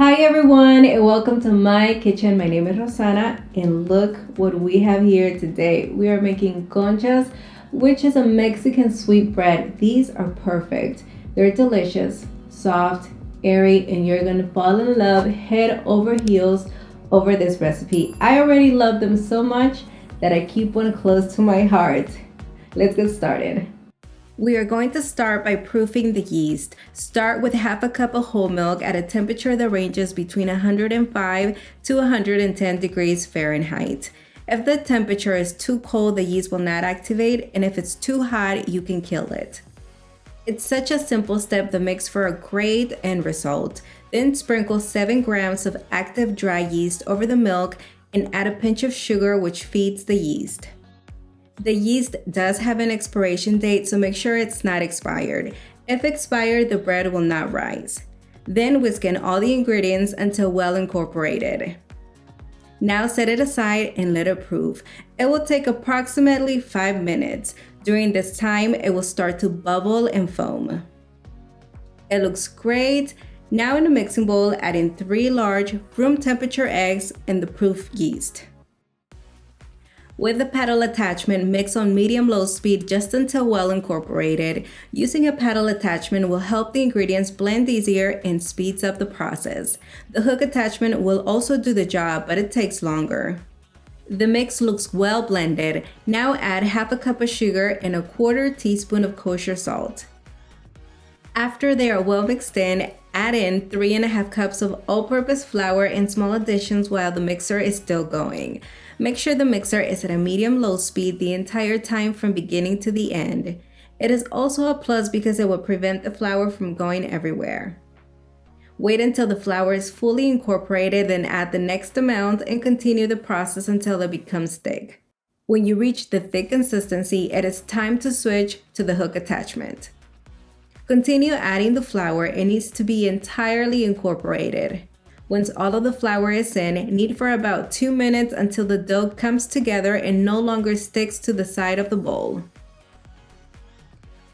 Hi everyone and welcome to my kitchen. My name is Rosana and look what we have here today. We are making conchas, which is a Mexican sweet bread. These are perfect. They're delicious, soft, airy, and you're gonna fall in love head over heels over this recipe. I already love them so much that I keep one close to my heart. Let's get started. We are going to start by proofing the yeast. Start with half a cup of whole milk at a temperature that ranges between 105 to 110 degrees Fahrenheit. If the temperature is too cold, the yeast will not activate, and if it's too hot, you can kill it. It's such a simple step that makes for a great end result. Then sprinkle 7 grams of active dry yeast over the milk and add a pinch of sugar, which feeds the yeast. The yeast does have an expiration date, so make sure it's not expired. If expired, the bread will not rise. Then whisk in all the ingredients until well incorporated. Now set it aside and let it proof. It will take approximately 5 minutes. During this time, it will start to bubble and foam. It looks great. Now in a mixing bowl, add in 3 large room temperature eggs and the proof yeast. With the paddle attachment, mix on medium-low speed just until well incorporated. Using a paddle attachment will help the ingredients blend easier and speeds up the process. The hook attachment will also do the job, but it takes longer. The mix looks well blended. Now add half a cup of sugar and a 1/4 teaspoon of kosher salt. After they are well mixed in, add in 3½ cups of all-purpose flour in small additions while the mixer is still going. Make sure the mixer is at a medium-low speed the entire time from beginning to the end. It is also a plus because it will prevent the flour from going everywhere. Wait until the flour is fully incorporated, then add the next amount and continue the process until it becomes thick. When you reach the thick consistency, it is time to switch to the hook attachment. Continue adding the flour. It needs to be entirely incorporated. Once all of the flour is in, knead for about 2 minutes until the dough comes together and no longer sticks to the side of the bowl.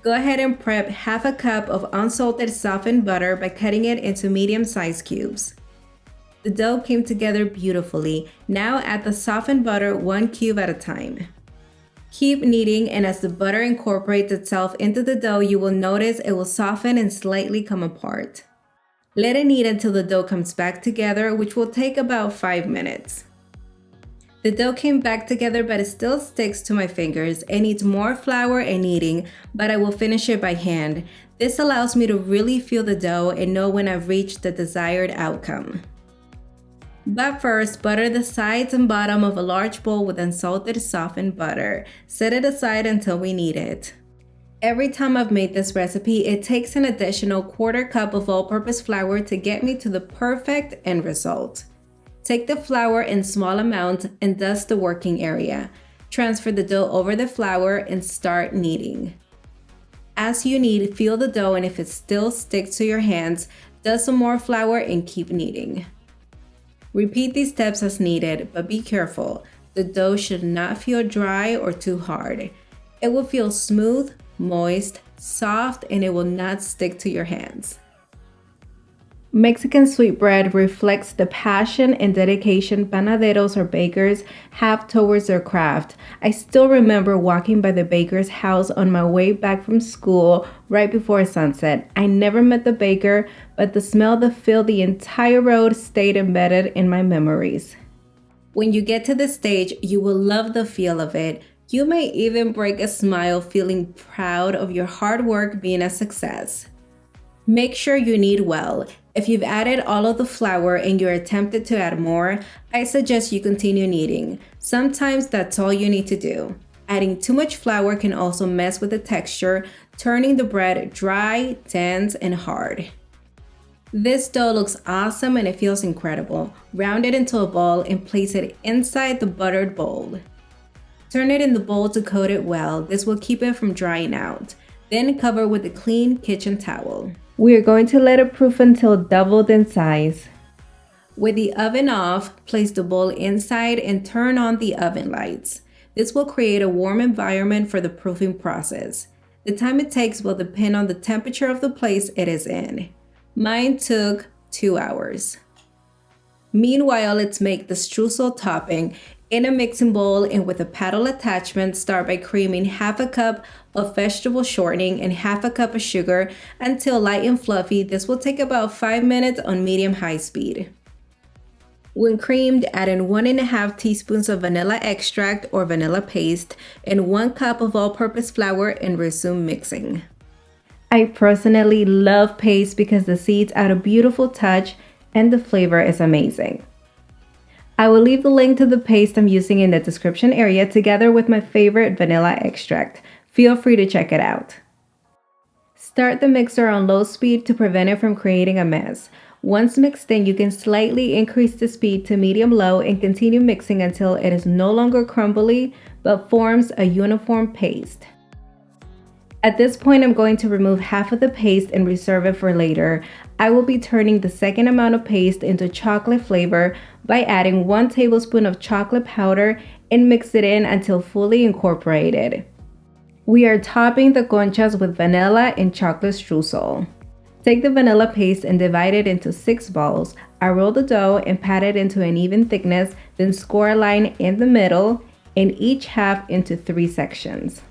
Go ahead and prep half a cup of unsalted softened butter by cutting it into medium-sized cubes. The dough came together beautifully. Now add the softened butter 1 cube at a time. Keep kneading, and as the butter incorporates itself into the dough, you will notice it will soften and slightly come apart. Let it knead until the dough comes back together, which will take about 5 minutes. The dough came back together, but it still sticks to my fingers. It needs more flour and kneading, but I will finish it by hand. This allows me to really feel the dough and know when I've reached the desired outcome. But first, butter the sides and bottom of a large bowl with unsalted softened butter. Set it aside until we need it. Every time I've made this recipe, it takes an additional 1/4 cup of all-purpose flour to get me to the perfect end result. Take the flour in small amounts and dust the working area. Transfer the dough over the flour and start kneading. As you knead, feel the dough, and if it still sticks to your hands, dust some more flour and keep kneading. Repeat these steps as needed, but be careful. The dough should not feel dry or too hard. It will feel smooth, moist, soft, and it will not stick to your hands. Mexican sweetbread reflects the passion and dedication panaderos or bakers have towards their craft. I still remember walking by the baker's house on my way back from school right before sunset. I never met the baker, but the smell that filled the entire road stayed embedded in my memories. When you get to this stage, you will love the feel of it. You may even break a smile feeling proud of your hard work being a success. Make sure you knead well. If you've added all of the flour and you're tempted to add more, I suggest you continue kneading. Sometimes that's all you need to do. Adding too much flour can also mess with the texture, turning the bread dry, dense, and hard. This dough looks awesome and it feels incredible. Round it into a ball and place it inside the buttered bowl. Turn it in the bowl to coat it well. This will keep it from drying out. Then cover with a clean kitchen towel. We are going to let it proof until doubled in size. With the oven off, place the bowl inside and turn on the oven lights. This will create a warm environment for the proofing process. The time it takes will depend on the temperature of the place it is in. Mine took 2 hours. Meanwhile, let's make the streusel topping. In a mixing bowl and with a paddle attachment, start by creaming half a cup of vegetable shortening and half a cup of sugar until light and fluffy. This will take about 5 minutes on medium-high speed. When creamed, add in 1.5 teaspoons of vanilla extract or vanilla paste and 1 cup of all-purpose flour and resume mixing. I personally love paste because the seeds add a beautiful touch and the flavor is amazing. I will leave the link to the paste I'm using in the description area together with my favorite vanilla extract. Feel free to check it out. Start the mixer on low speed to prevent it from creating a mess. Once mixed in, you can slightly increase the speed to medium-low and continue mixing until it is no longer crumbly but forms a uniform paste. At this point, I'm going to remove half of the paste and reserve it for later. I will be turning the second amount of paste into chocolate flavor by adding 1 tablespoon of chocolate powder and mix it in until fully incorporated. We are topping the conchas with vanilla and chocolate streusel. Take the vanilla paste and divide it into 6 balls. I roll the dough and pat it into an even thickness, then score a line in the middle and each half into 3 sections.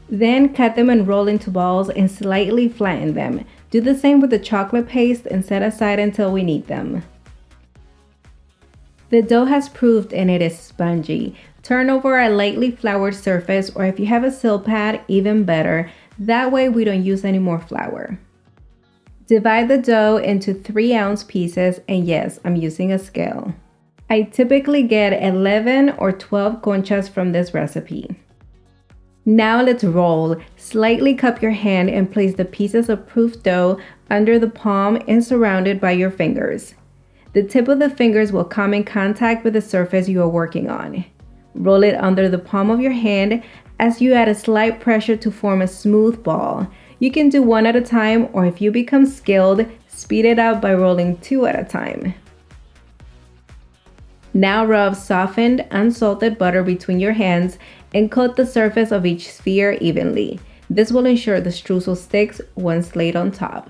Then cut them and roll into balls and slightly flatten them. Do the same with the chocolate paste and set aside until we need them. The dough has proofed and it is spongy. Turn over a lightly floured surface, or if you have a silk pad, even better. That way we don't use any more flour. Divide the dough into 3-ounce pieces, and yes, I'm using a scale. I typically get 11 or 12 conchas from this recipe. Now let's roll. Slightly cup your hand and place the pieces of proof dough under the palm and surrounded by your fingers. The tip of the fingers will come in contact with the surface you are working on. Roll it under the palm of your hand as you add a slight pressure to form a smooth ball. You can do 1 at a time, or if you become skilled, speed it up by rolling 2 at a time. Now rub softened, unsalted butter between your hands and coat the surface of each sphere evenly. This will ensure the streusel sticks once laid on top.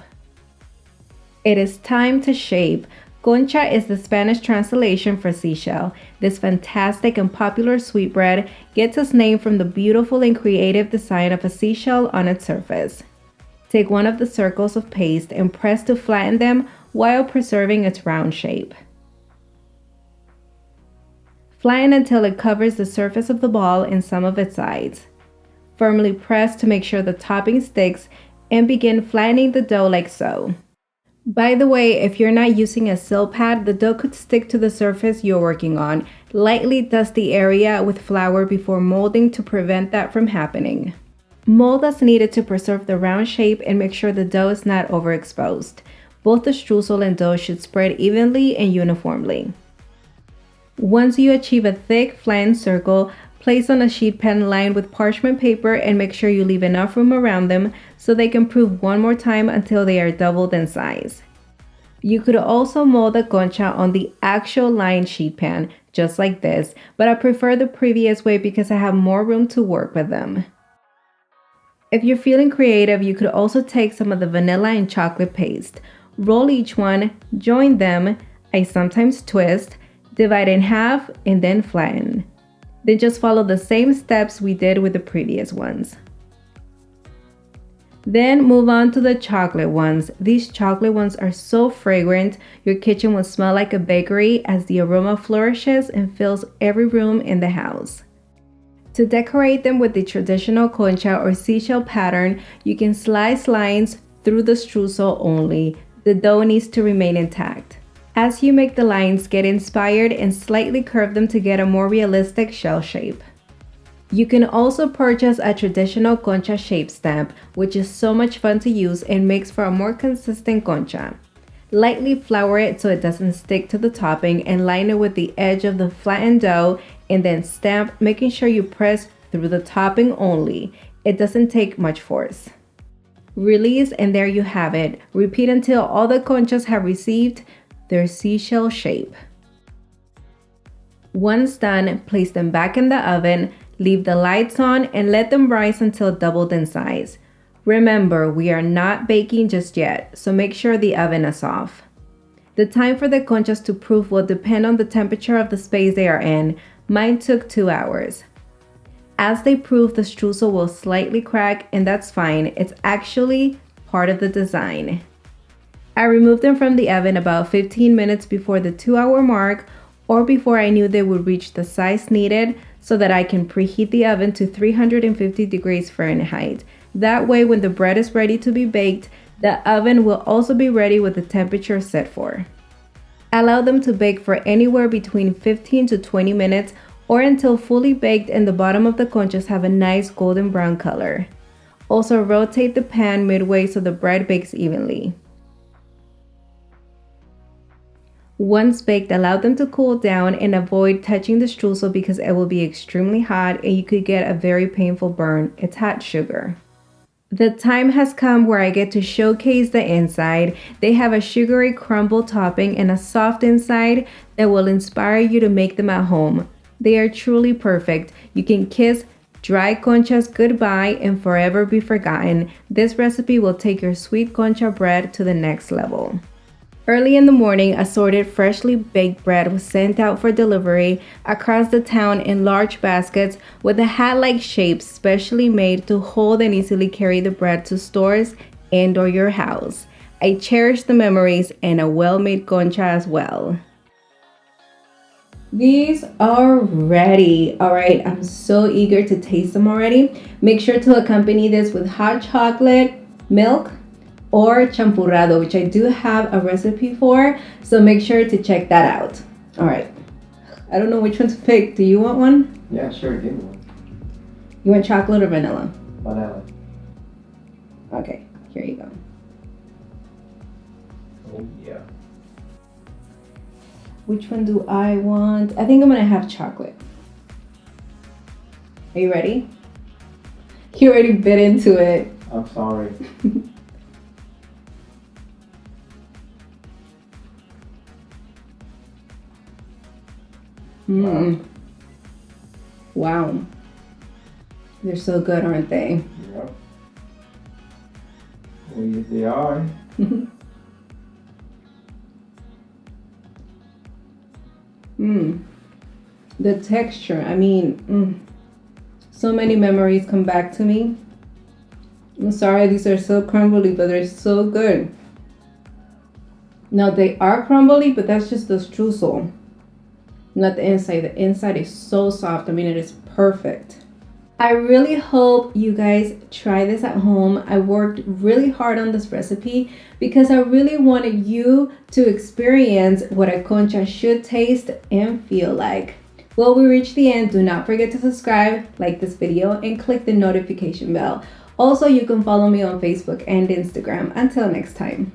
It is time to shape. Concha is the Spanish translation for seashell. This fantastic and popular sweetbread gets its name from the beautiful and creative design of a seashell on its surface. Take one of the circles of paste and press to flatten them while preserving its round shape. Flatten until it covers the surface of the ball and some of its sides. Firmly press to make sure the topping sticks and begin flattening the dough like so. By the way, if you're not using a silk pad, the dough could stick to the surface you're working on. Lightly dust the area with flour before molding to prevent that from happening. Mold as needed to preserve the round shape and make sure the dough is not overexposed. Both the streusel and dough should spread evenly and uniformly. Once you achieve a thick, flattened circle, place on a sheet pan lined with parchment paper and make sure you leave enough room around them so they can proof one more time until they are doubled in size. You could also mold the concha on the actual lined sheet pan, just like this, but I prefer the previous way because I have more room to work with them. If you're feeling creative, you could also take some of the vanilla and chocolate paste. Roll each one, join them, I sometimes twist, divide in half, and then flatten. Then just follow the same steps we did with the previous ones. Then move on to the chocolate ones. These chocolate ones are so fragrant, your kitchen will smell like a bakery as the aroma flourishes and fills every room in the house. To decorate them with the traditional concha or seashell pattern, you can slice lines through the streusel only. The dough needs to remain intact. As you make the lines, get inspired and slightly curve them to get a more realistic shell shape. You can also purchase a traditional concha shape stamp, which is so much fun to use and makes for a more consistent concha. Lightly flour it so it doesn't stick to the topping and line it with the edge of the flattened dough and then stamp, making sure you press through the topping only. It doesn't take much force. Release and there you have it. Repeat until all the conchas have received their seashell shape. Once done, place them back in the oven, leave the lights on, and let them rise until doubled in size. Remember, we are not baking just yet, so make sure the oven is off. The time for the conchas to proof will depend on the temperature of the space they are in. Mine took 2 hours. As they proof, the streusel will slightly crack, and that's fine. It's actually part of the design. I removed them from the oven about 15 minutes before the 2-hour mark, or before I knew they would reach the size needed so that I can preheat the oven to 350 degrees Fahrenheit. That way, when the bread is ready to be baked, the oven will also be ready with the temperature set for. Allow them to bake for anywhere between 15 to 20 minutes or until fully baked and the bottom of the conchas have a nice golden brown color. Also, rotate the pan midway so the bread bakes evenly. Once baked, allow them to cool down and avoid touching the streusel because it will be extremely hot and you could get a very painful burn. It's hot sugar. The time has come where I get to showcase the inside. They have a sugary crumble topping and a soft inside that will inspire you to make them at home. They are truly perfect. You can kiss dry conchas goodbye and forever be forgotten. This recipe will take your sweet concha bread to the next level. Early in the morning, assorted freshly baked bread was sent out for delivery across the town in large baskets with a hat-like shapes specially made to hold and easily carry the bread to stores and/or your house. I cherish the memories and a well-made concha as well. These are ready. All right, I'm so eager to taste them already. Make sure to accompany this with hot chocolate, milk, or champurado, which I do have a recipe for, so make sure to check that out. All right, I don't know which one to pick. Do you want one? Yeah, sure, give me one. You want chocolate or vanilla? Vanilla. Okay, here you go. Oh, yeah. Which one do I want? I think I'm gonna have chocolate. Are you ready? You already bit into it. I'm sorry. Wow. They're so good, aren't they? Yep. Well, yes, they are. The texture, I mean, so many memories come back to me. I'm sorry, these are so crumbly, but they're so good. Now, they are crumbly, but that's just the streusel, not the inside. The inside is so soft. I mean, it is perfect. I really hope you guys try this at home. I worked really hard on this recipe because I really wanted you to experience what a concha should taste and feel like. Well, we reached the end. Do not forget to subscribe, like this video, and click the notification bell. Also, you can follow me on Facebook and Instagram. Until next time.